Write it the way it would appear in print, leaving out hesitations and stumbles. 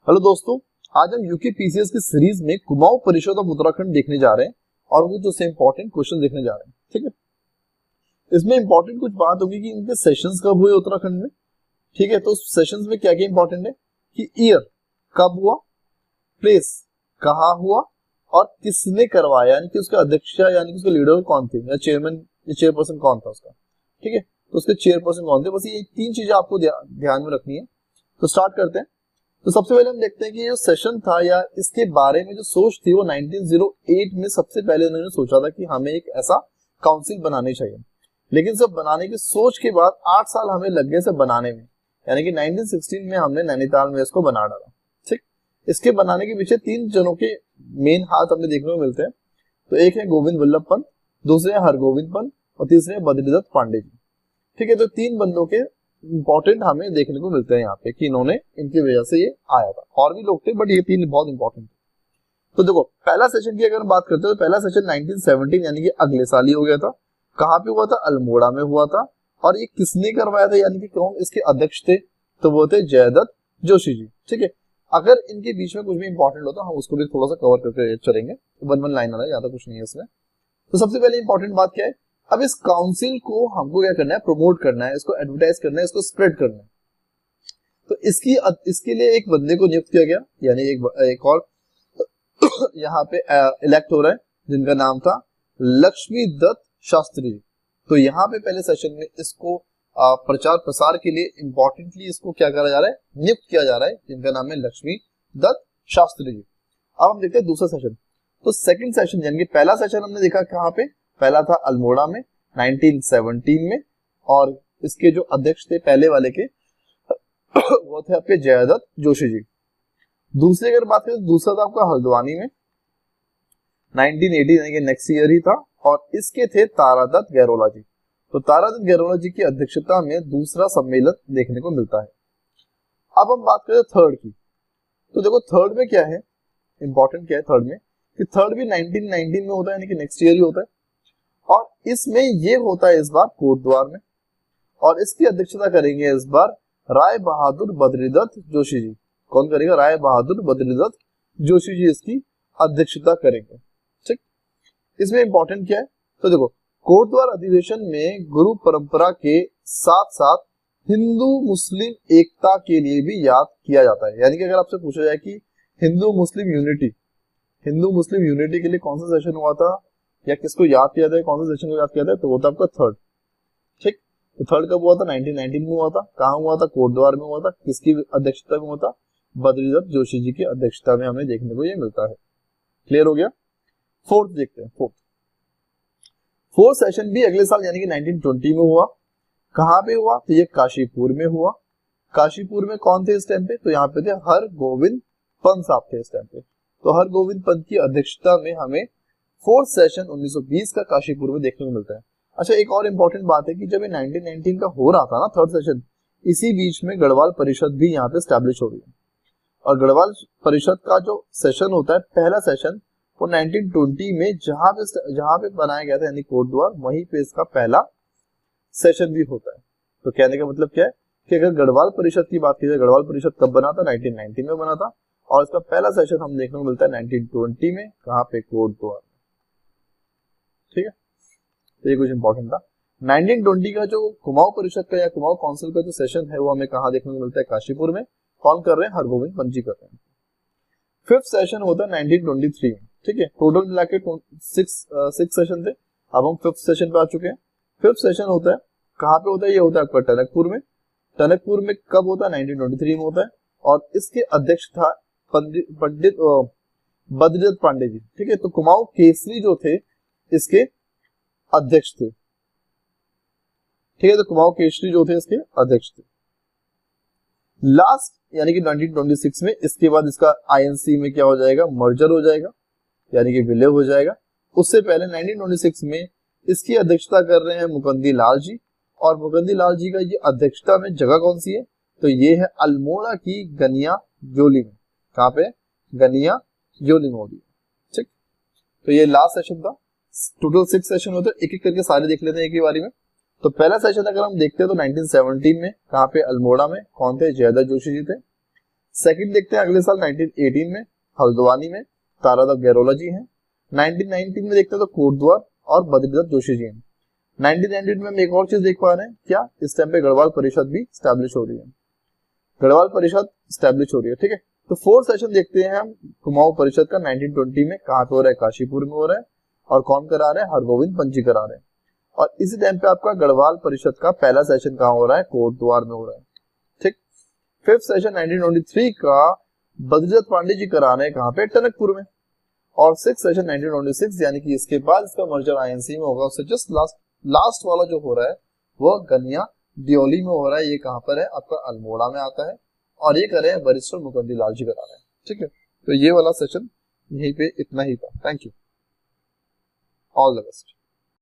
Hello दोस्तों, आज हम यूके पीसीएस की सीरीज में कुमाऊं परिषद ऑफ उत्तराखंड देखने जा रहे हैं और वो जो से इंपॉर्टेंट क्वेश्चन देखने जा रहे हैं। ठीक है, इसमें इंपॉर्टेंट कुछ बात होगी कि इनके सेशंस कब हुए उत्तराखंड में। ठीक है, तो सेशंस में क्या क्या इंपॉर्टेंट है कि ईयर कब हुआ, प्लेस कहाँ हुआ और किसने करवाया, यानी कि उसका अध्यक्ष यानी कि उसके लीडर कौन थे या चेयरमैन या चेयरपर्सन कौन था उसका। ठीक है, तो उसके चेयरपर्सन कौन थे। बस ये तीन चीजें आपको ध्यान में रखनी है। तो स्टार्ट करते हैं। तो सबसे पहले हम देखते हैं कि जो सेशन था या इसके बारे में जो सोच थी वो 1908 में सबसे पहले उन्होंने सोचा था कि हमें एक ऐसा काउंसिल बनानी चाहिए। लेकिन सब बनाने की सोच के बाद 8 साल हमें लग गए सब बनाने में, यानी कि 1916 में हमने नैनीताल में इसको बना डाला। ठीक, इसके बनाने के पीछे तीन जनों के मेन हाथ हमें देखने को मिलते हैं। तो एक है गोविंद वल्लभ पंत, दूसरे है हरगोविंद पंत और तीसरे है बद्रीदत्त पांडे जी। ठीक है, तो तीन बंदों के इंपॉर्टेंट हमें देखने को मिलते हैं यहाँ पे कि इन्होंने इनकी वजह से ये आया था। और भी लोग थे बट ये तीन बहुत इंपॉर्टेंट थे। तो देखो, पहला सेशन की अगर हम बात करते हैं तो पहला सेशन 1917 यानी कि अगले साल ही हो गया था। कहाँ पे हुआ था? अल्मोड़ा में हुआ था। और ये किसने करवाया था, यानी कि कौन इसके अध्यक्ष थे? तो वो थे जयदत्त जोशी जी। ठीक है, अगर इनके बीच में कुछ भी इंपॉर्टेंट होता हम उसको भी थोड़ा सा कवर करके चलेंगे। वन लाइन है, ज्यादा कुछ नहीं है इसमें। तो सबसे पहले इंपॉर्टेंट बात क्या है, अब इस काउंसिल को हमको क्या करना है, प्रमोट करना है, इसको एडवर्टाइज करना है, इसको स्प्रेड करना है। तो इसके लिए एक बंदे को नियुक्त किया गया, यानी एक और यहाँ पे इलेक्ट हो रहा है जिनका नाम था लक्ष्मी दत्त शास्त्री जी। तो यहाँ पे पहले सेशन में इसको प्रचार प्रसार के लिए इंपॉर्टेंटली इसको क्या करा जा रहा है, नियुक्त किया जा रहा है, जिनका नाम है लक्ष्मी दत्त शास्त्री जी। अब हम देखते हैं दूसरा सेशन। तो सेकंड सेशन यानी कि पहला सेशन हमने देखा कहाँ पे, पहला था अल्मोड़ा में 1917 में, और इसके जो अध्यक्ष थे पहले वाले के वो थे आपके जयदत्त जोशी जी। दूसरी अगर बात करें तो दूसरा था आपका हल्द्वानी में 1980 यानी कि नेक्स्ट ईयर ही था, और इसके थे तारादत्त गैरोला जी। तो तारादत्त गैरोला जी की अध्यक्षता में दूसरा सम्मेलन देखने को मिलता है। अब हम बात करें थर्ड की। तो देखो थर्ड में क्या है, इंपॉर्टेंट क्या है थर्ड में, कि थर्ड भी 1919 में होता है, यानी कि नेक्स्ट ईयर ही होता है। और इसमें ये होता है इस बार कोटद्वार में, और इसकी अध्यक्षता करेंगे इस बार राय बहादुर बद्रीदत्त जोशी जी। कौन करेगा? राय बहादुर बद्रीदत्त जोशी जी इसकी अध्यक्षता करेंगे। ठीक, इसमें इंपॉर्टेंट क्या है, तो देखो कोटद्वार अधिवेशन में गुरु परंपरा के साथ साथ हिंदू मुस्लिम एकता के लिए भी याद किया जाता है। यानी कि अगर आपसे पूछा जाए कि हिंदू मुस्लिम यूनिटी के लिए कौन सा सेशन हुआ था या किसको याद किया था, कौन सा सेशन को याद किया था, तो वो था आपका थर्ड। ठीक, तो थर्ड कब हुआ था? 1919 में हुआ था। कहाँ हुआ था? कोटद्वार में हुआ था। किसकी अध्यक्षता में हुआ था? बद्रीदत्त जोशी जी की अध्यक्षता में हमें देखने को ये मिलता है। क्लियर हो गया। फोर्थ देखते हैं। फोर्थ सेशन भी अगले साल यानी कि 1920 में हुआ। कहाँ पे हुआ? तो ये काशीपुर में हुआ। काशीपुर में कौन थे इस टाइम पे? तो यहाँ पे थे हरगोविंद पंत साहब थे इस टाइम पे। तो हरगोविंद पंत की अध्यक्षता में हमें फोर्थ सेशन 1920 का काशीपुर में देखने को मिलता है। अच्छा, एक और इम्पोर्टेंट बात है कि जब ये 1919 का हो रहा था ना थर्ड सेशन, इसी बीच में गढ़वाल परिषद भी यहाँ पे स्टैब्लिश हो रही है। और गढ़वाल परिषद का जो सेशन होता है पहला सेशन, वो 1920 में जहां पे बनाया गया था यानी कोटद्वार, वहीं पे इसका पहला सेशन भी होता है। तो कहने का मतलब क्या है कि अगर गढ़वाल परिषद की बात की जाए, गढ़वाल परिषद कब बना था? 1919 में बना था, और इसका पहला सेशन हम देखने को मिलता है 1920 में। कहाँ पे? कोटद्वार। ठीक है, तो ये कुछ इंपॉर्टेंट था। 1920 का जो कुमाऊं परिषद का या कुमाऊं काउंसिल का जो सेशन है वो हमें कहाँ देखने को मिलता है? काशीपुर में। कौन कर रहे हैं? हरगोविंद पंत जी कर रहे हैं। फिफ्थ सेशन होता है 1923 में। ठीक है, टोटल मिला के 6 सेशन थे। अब हम फिफ्थ सेशन पे आ चुके हैं। फिफ्थ सेशन होता है कहाँ पे होता है? ये होता है आपका टनकपुर में। टनकपुर में कब होता है? 1923 में होता है, और इसके अध्यक्ष था पंडित बद्रीदत्त पांडे जी। ठीक है, तो कुमाऊं केसरी जो थे इसके अध्यक्ष थे। ठीक है, तो कुमाऊं केसरी जो थे इसके अध्यक्ष थे। लास्ट यानी कि 1926 में इसके बाद इसका आईएनसी में क्या हो जाएगा? मर्जर हो जाएगा, यानी कि विलय हो जाएगा। उससे पहले 1926 में इसकी अध्यक्षता कर रहे हैं मुकंदी लाल जी, और मुकंदी लाल जी का ये अध्यक्षता में जगह कौन सी है? तो ये है अल्मोड़ा की गनिया जोली में। कहाँ पे? गनिया जोली में होगी। ठीक, तो ये लास्ट सेशन था। टोटल 6 सेशन होते हैं, एक एक करके सारे देख लेते हैं एक ही बारी में। तो पहला सेशन अगर हम देखते हैं तो 1917 में कहाँ पे? अल्मोड़ा में। कौन थे? जयदत्त जोशी जी थे। सेकंड देखते हैं अगले साल 1918 में हल्द्वानी में तारादत्त गैरोला जी हैं। 1919 में देखते हैं तो कोटद्वार और बद्रीदत्त जोशी जी हैं। 1919 में हम एक और चीज देख पा रहे हैं, क्या इस टाइम पे गढ़वाल परिषद भी स्टैब्लिश हो रही है, गढ़वाल परिषद स्टैब्लिश हो रही है। ठीक है, तो फोर्थ सेशन देखते हैं हम कुमाऊं परिषद का 1920 में कहाँ पे हो रहा है, काशीपुर में हो रहा है, और कौन करा रहे हैं, हरगोविंद पंत जी करा रहे हैं। और इसी टाइम पे आपका गढ़वाल परिषद का पहला सेशन कहाँ हो रहा है, कोटद्वार में हो रहा है। ठीक, फिफ्थ सेशन 1923 का बद्रीदत्त पांडे जी करा रहे हैं कहाँ पे, टनकपुर में। और सिक्स सेशन 1926 यानी कि इसके बाद इसका मर्जर आईएनसी में होगा, उससे जस्ट लास्ट वाला जो हो रहा है वो गनिया दियोली में हो रहा है। ये कहाँ पर है, आपका अल्मोड़ा में आता है, और ये कर रहे हैं बैरिस्टर मुकुंदी लाल जी करा रहे हैं। ठीक है, तो ये वाला सेशन यहीं पे इतना ही था। Thank you, all the best.